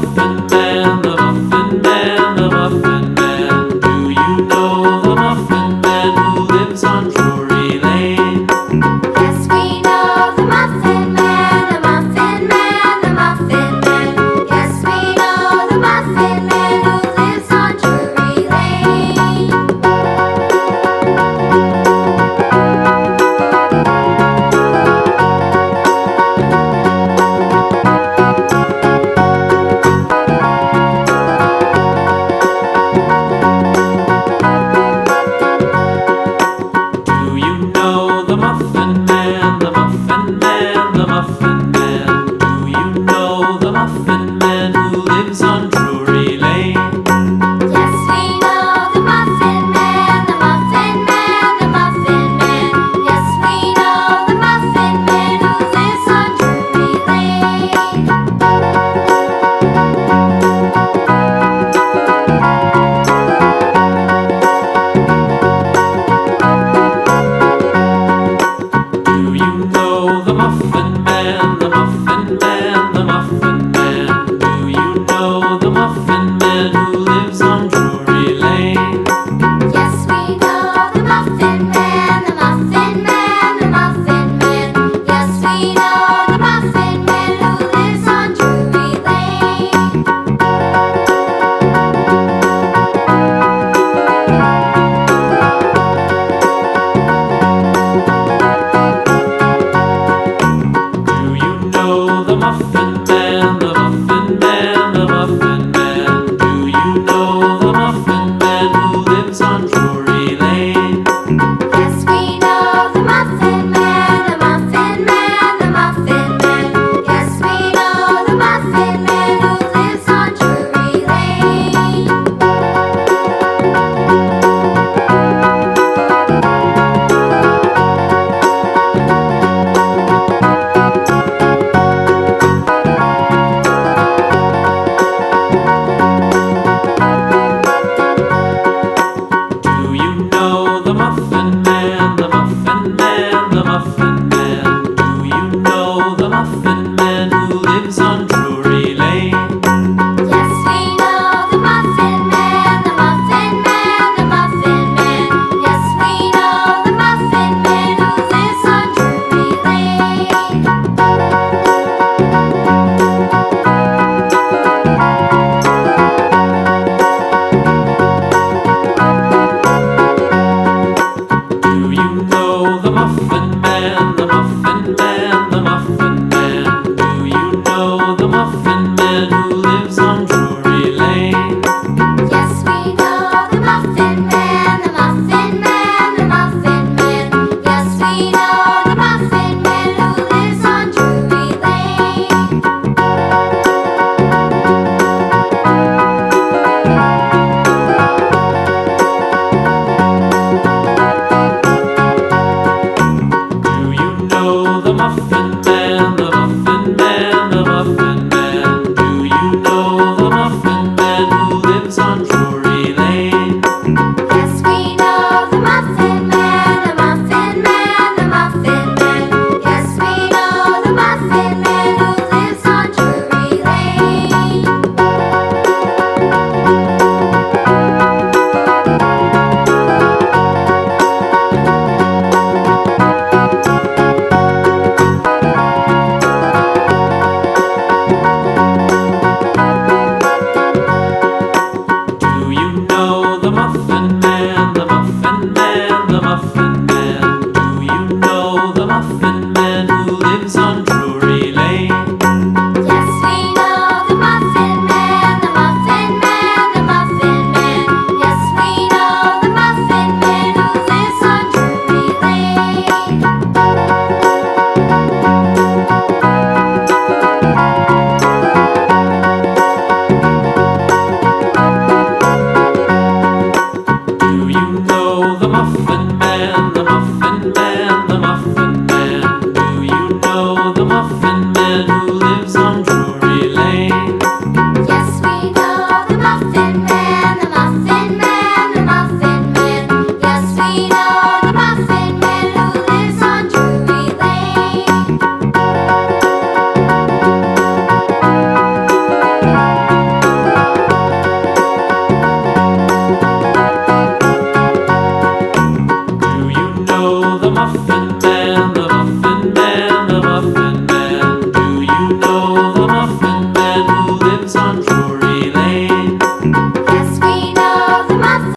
Muffin Man, the Muffin Man, the Muffin Man. Do you know the Muffin Man who lives on Drury Lane? Yes, we know the Muffin Man, the Muffin Man, the Muffin Man. Yes, we know the Muffin Man who lives on Drury Lane. Do you know the Muffin Man, the Muffin Man, the Muffin Man? Do you know the Muffin Man who lives on Drury Lane? Yes, we know the Muffin Man, the Muffin Man, the Muffin Man. Yes, we know the Muffin Man who lives on Drury Lane. Do you know the Muffin Man, the Muffin Man, the Muffin Man? Do you know the Muffin Man who lives on Drury Lane? Yes, we know the Muffin Man, the Muffin Man, the Muffin Man. Yes, we know the Muffin Man who lives on Drury Lane. Do you know the Muffin Man, the Muffin Man, the Muffin Man? Do you know the Muffin Man who lives on Drury Lane? Yes, we know the Muffin Man, the Muffin Man, the Muffin Man. Yes, we know the Muffin Man who lives on Drury Lane. Do you know the Muffin Man, the Muffin Man, the Muffin Man? Do you know the Muffin Man who lives on Drury Lane? Yes, we know the Muffin Man, the Muffin Man, the Muffin Man. Yes, we know the Muffin Man who lives on Drury Lane. Do you know the Muffin Man, the Muffin Man, the Muffin Man? Do you know the Muffin Man who